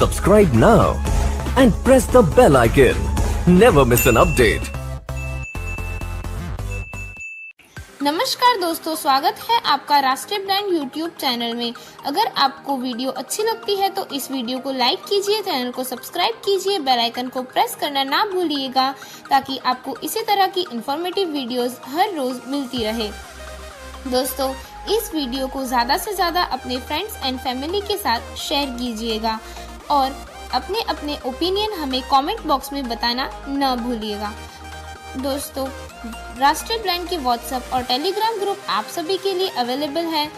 Subscribe now and press the bell icon. Never miss an update. नमस्कार दोस्तों, स्वागत है आपका राष्ट्रीय ब्रांड यूट्यूब चैनल में। अगर आपको वीडियो अच्छी लगती है तो इस वीडियो को लाइक कीजिए, चैनल को सब्सक्राइब कीजिए, बेल आइकन को प्रेस करना ना भूलिएगा ताकि आपको इसी तरह की इंफॉर्मेटिव वीडियोस हर रोज मिलती रहे। दोस्तों, इस वीडियो को ज़्यादा से ज़्यादा अपने फ्रेंड्स एंड फैमिली के साथ शेयर कीजिएगा और अपने अपने ओपिनियन हमें कमेंट बॉक्स में बताना न भूलिएगा। दोस्तों, राष्ट्रीय ब्रांड के व्हाट्सएप और टेलीग्राम ग्रुप आप सभी के लिए अवेलेबल है।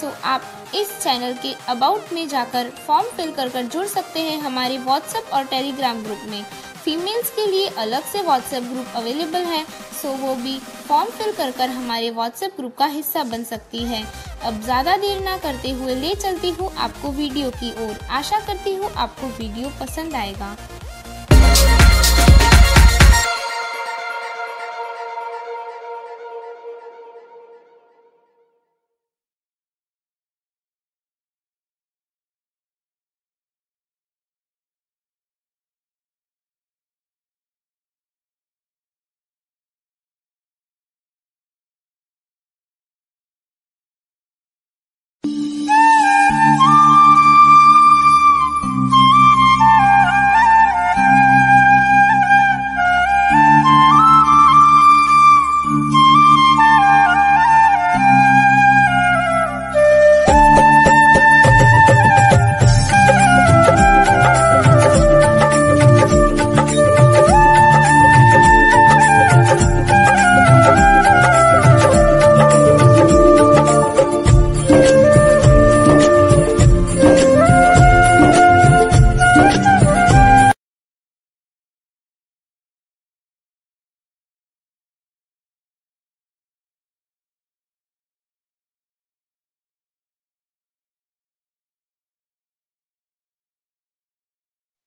सो आप इस चैनल के अबाउट में जाकर फॉर्म फिल कर जुड़ सकते हैं हमारे व्हाट्सएप और टेलीग्राम ग्रुप में। फीमेल्स के लिए अलग से व्हाट्सएप ग्रुप अवेलेबल है, सो वो भी फॉर्म फिल कर हमारे व्हाट्सएप ग्रुप का हिस्सा बन सकती है। अब ज़्यादा देर ना करते हुए ले चलती हूँ आपको वीडियो की ओर। आशा करती हूँ आपको वीडियो पसंद आएगा।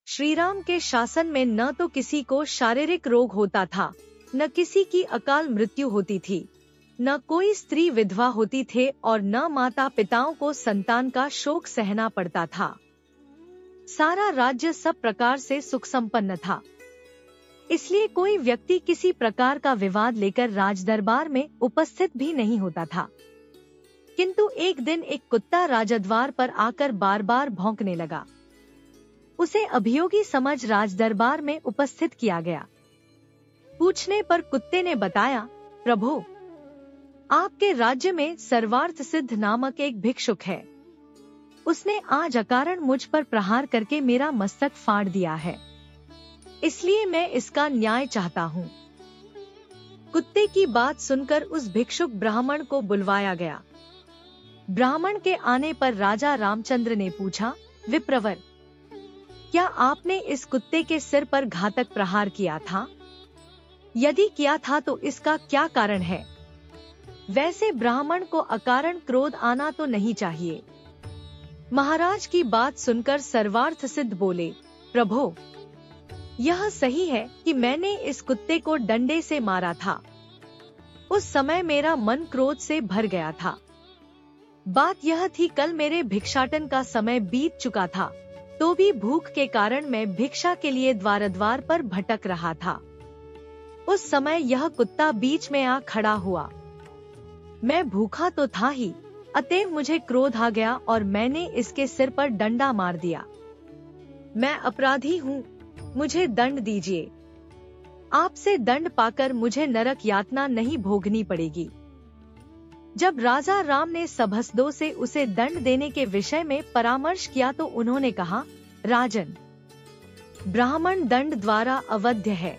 श्रीराम के शासन में न तो किसी को शारीरिक रोग होता था, न किसी की अकाल मृत्यु होती थी, न कोई स्त्री विधवा होती थे और न माता पिताओं को संतान का शोक सहना पड़ता था। सारा राज्य सब प्रकार से सुख संपन्न था। इसलिए कोई व्यक्ति किसी प्रकार का विवाद लेकर राजदरबार में उपस्थित भी नहीं होता था। किंतु एक दिन एक कुत्ता राजद्वार पर आकर बार बार भौंकने लगा। उसे अभियोगी समझ राजदरबार में उपस्थित किया गया। पूछने पर कुत्ते ने बताया, प्रभु, आपके राज्य में सर्वार्थ सिद्ध नामक एक भिक्षुक है। उसने आज अकारण मुझ पर प्रहार करके मेरा मस्तक फाड़ दिया है, इसलिए मैं इसका न्याय चाहता हूँ। कुत्ते की बात सुनकर उस भिक्षुक ब्राह्मण को बुलवाया गया। ब्राह्मण के आने पर राजा रामचंद्र ने पूछा, विप्रवर, क्या आपने इस कुत्ते के सिर पर घातक प्रहार किया था? यदि किया था तो इसका क्या कारण है? वैसे ब्राह्मण को अकारण क्रोध आना तो नहीं चाहिए। महाराज की बात सुनकर सर्वार्थ सिद्ध बोले, प्रभु, यह सही है कि मैंने इस कुत्ते को डंडे से मारा था। उस समय मेरा मन क्रोध से भर गया था। बात यह थी, कल मेरे भिक्षाटन का समय बीत चुका था, तो भी भूख के कारण मैं भिक्षा के लिए द्वार पर भटक रहा था। उस समय यह कुत्ता बीच में आ खड़ा हुआ। मैं भूखा तो था ही, अतएव मुझे क्रोध आ गया और मैंने इसके सिर पर डंडा मार दिया। मैं अपराधी हूँ, मुझे दंड दीजिए। आपसे दंड पाकर मुझे नरक यातना नहीं भोगनी पड़ेगी। जब राजा राम ने सभासदों से उसे दंड देने के विषय में परामर्श किया तो उन्होंने कहा, राजन, ब्राह्मण दंड द्वारा अवध्य है,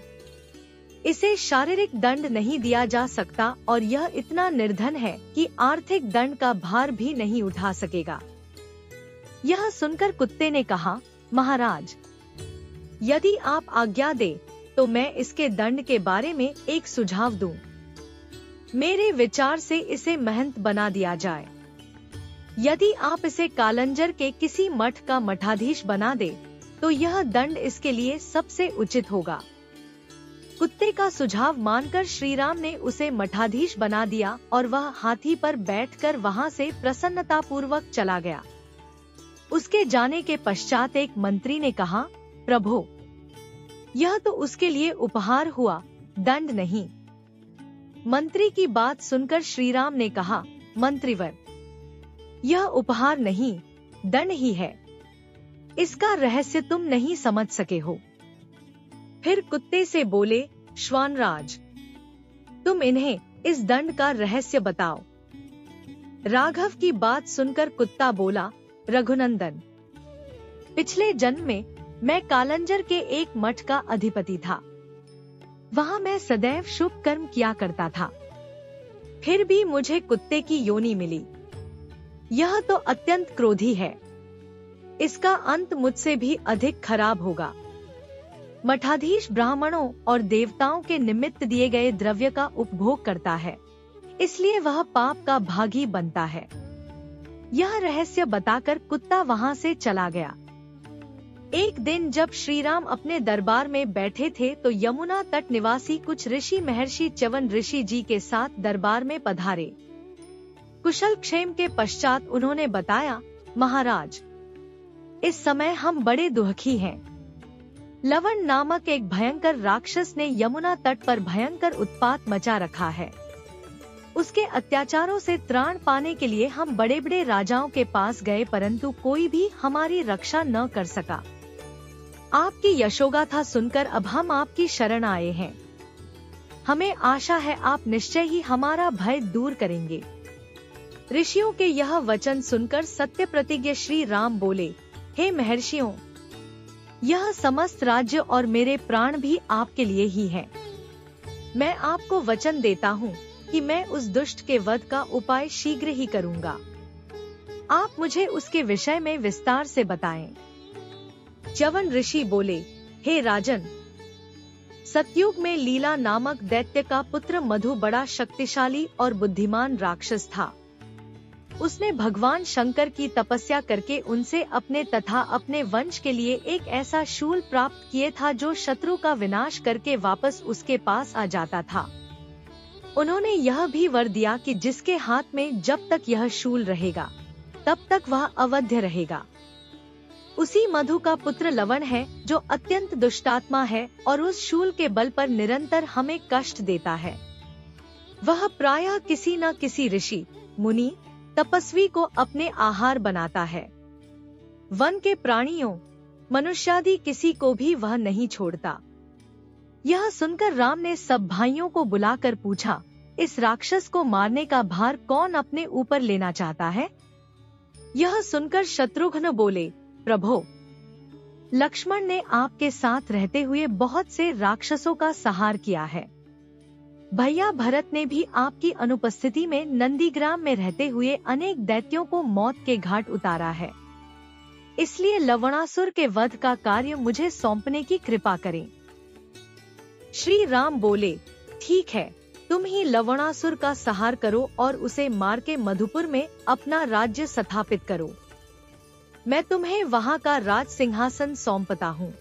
इसे शारीरिक दंड नहीं दिया जा सकता और यह इतना निर्धन है कि आर्थिक दंड का भार भी नहीं उठा सकेगा। यह सुनकर कुत्ते ने कहा, महाराज, यदि आप आज्ञा दे तो मैं इसके दंड के बारे में एक सुझाव दूं। मेरे विचार से इसे महंत बना दिया जाए। यदि आप इसे कालंजर के किसी मठ का मठाधीश बना दे तो यह दंड इसके लिए सबसे उचित होगा। कुत्ते का सुझाव मानकर श्रीराम ने उसे मठाधीश बना दिया और वह हाथी पर बैठकर वहां से प्रसन्नता पूर्वक चला गया। उसके जाने के पश्चात एक मंत्री ने कहा, प्रभु, यह तो उसके लिए उपहार हुआ, दंड नहीं। मंत्री की बात सुनकर श्री राम ने कहा, मंत्रीवर, यह उपहार नहीं, दंड ही है। इसका रहस्य तुम नहीं समझ सके हो। फिर कुत्ते से बोले, श्वानराज, तुम इन्हें इस दंड का रहस्य बताओ। राघव की बात सुनकर कुत्ता बोला, रघुनंदन, पिछले जन्म में मैं कालंजर के एक मठ का अधिपति था। वहां मैं सदैव शुभ कर्म किया करता था। फिर भी मुझे कुत्ते की योनि मिली। यह तो अत्यंत क्रोधी है। इसका अंत मुझसे भी अधिक खराब होगा। मठाधीश ब्राह्मणों और देवताओं के निमित्त दिए गए द्रव्य का उपभोग करता है, इसलिए वह पाप का भागी बनता है। यह रहस्य बताकर कुत्ता वहां से चला गया। एक दिन जब श्री राम अपने दरबार में बैठे थे तो यमुना तट निवासी कुछ ऋषि महर्षि च्यवन ऋषि जी के साथ दरबार में पधारे। कुशल क्षेम के पश्चात उन्होंने बताया, महाराज, इस समय हम बड़े दुखी हैं। लवण नामक एक भयंकर राक्षस ने यमुना तट पर भयंकर उत्पात मचा रखा है। उसके अत्याचारों से त्राण पाने के लिए हम बड़े बड़े राजाओं के पास गए, परंतु कोई भी हमारी रक्षा न कर सका। आपकी यशोगाथा सुनकर अब हम आपकी शरण आए हैं। हमें आशा है आप निश्चय ही हमारा भय दूर करेंगे। ऋषियों के यह वचन सुनकर सत्य प्रतिज्ञ श्री राम बोले, हे महर्षियों, यह समस्त राज्य और मेरे प्राण भी आपके लिए ही हैं। मैं आपको वचन देता हूँ कि मैं उस दुष्ट के वध का उपाय शीघ्र ही करूँगा। आप मुझे उसके विषय में विस्तार से बताएं। च्यवन ऋषि बोले, हे राजन, सतयुग में लीला नामक दैत्य का पुत्र मधु बड़ा शक्तिशाली और बुद्धिमान राक्षस था। उसने भगवान शंकर की तपस्या करके उनसे अपने तथा अपने वंश के लिए एक ऐसा शूल प्राप्त किए था जो शत्रु का विनाश करके वापस उसके पास आ जाता था। उन्होंने यह भी वर दिया कि जिसके हाथ में जब तक यह शूल रहेगा तब तक वह अवध्य रहेगा। उसी मधु का पुत्र लवण है जो अत्यंत दुष्टात्मा है और उस शूल के बल पर निरंतर हमें कष्ट देता है। वह प्रायः किसी न किसी ऋषि, मुनि, तपस्वी को अपने आहार बनाता है। वन के प्राणियों, मनुष्यादि किसी को भी वह नहीं छोड़ता। यह सुनकर राम ने सब भाइयों को बुलाकर पूछा, इस राक्षस को मारने का भार कौन अपने ऊपर लेना चाहता है? यह सुनकर शत्रुघ्न बोले, प्रभो, लक्ष्मण ने आपके साथ रहते हुए बहुत से राक्षसों का संहार किया है। भैया भरत ने भी आपकी अनुपस्थिति में नंदीग्राम में रहते हुए अनेक दैत्यों को मौत के घाट उतारा है। इसलिए लवणासुर के वध का कार्य मुझे सौंपने की कृपा करें। श्री राम बोले, ठीक है, तुम ही लवणासुर का संहार करो और उसे मार के मधुपुर में अपना राज्य स्थापित करो। मैं तुम्हें वहां का राज सिंहासन सौंपता हूँ।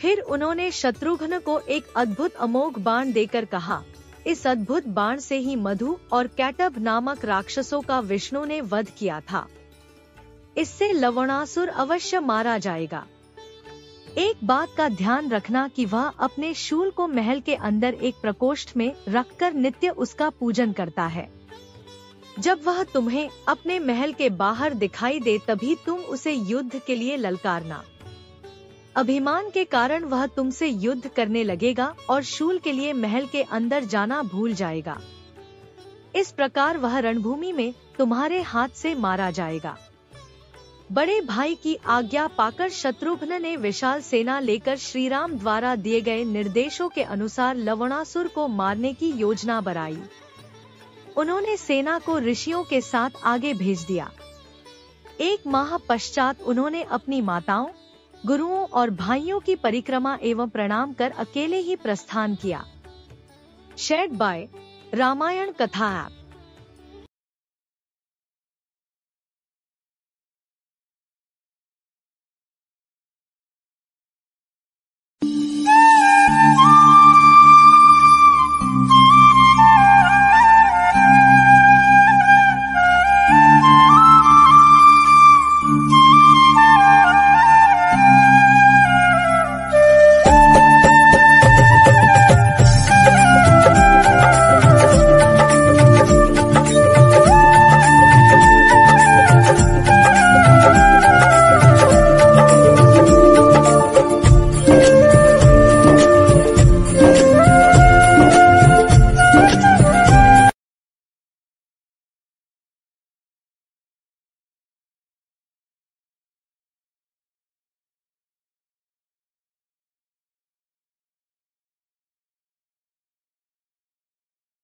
फिर उन्होंने शत्रुघ्न को एक अद्भुत अमोघ बाण देकर कहा, इस अद्भुत बाण से ही मधु और कैटभ नामक राक्षसों का विष्णु ने वध किया था। इससे लवणासुर अवश्य मारा जाएगा। एक बात का ध्यान रखना कि वह अपने शूल को महल के अंदर एक प्रकोष्ठ में रखकर नित्य उसका पूजन करता है। जब वह तुम्हें अपने महल के बाहर दिखाई दे तभी तुम उसे युद्ध के लिए ललकारना। अभिमान के कारण वह तुमसे युद्ध करने लगेगा और शूल के लिए महल के अंदर जाना भूल जाएगा। इस प्रकार वह रणभूमि में तुम्हारे हाथ से मारा जाएगा। बड़े भाई की आज्ञा पाकर शत्रुघ्न ने विशाल सेना लेकर श्रीराम द्वारा दिए गए निर्देशों के अनुसार लवणासुर को मारने की योजना बनाई। उन्होंने सेना को ऋषियों के साथ आगे भेज दिया। एक माह पश्चात उन्होंने अपनी माताओं, गुरुओं और भाइयों की परिक्रमा एवं प्रणाम कर अकेले ही प्रस्थान किया। शेयर्ड बाय रामायण कथा ऐप।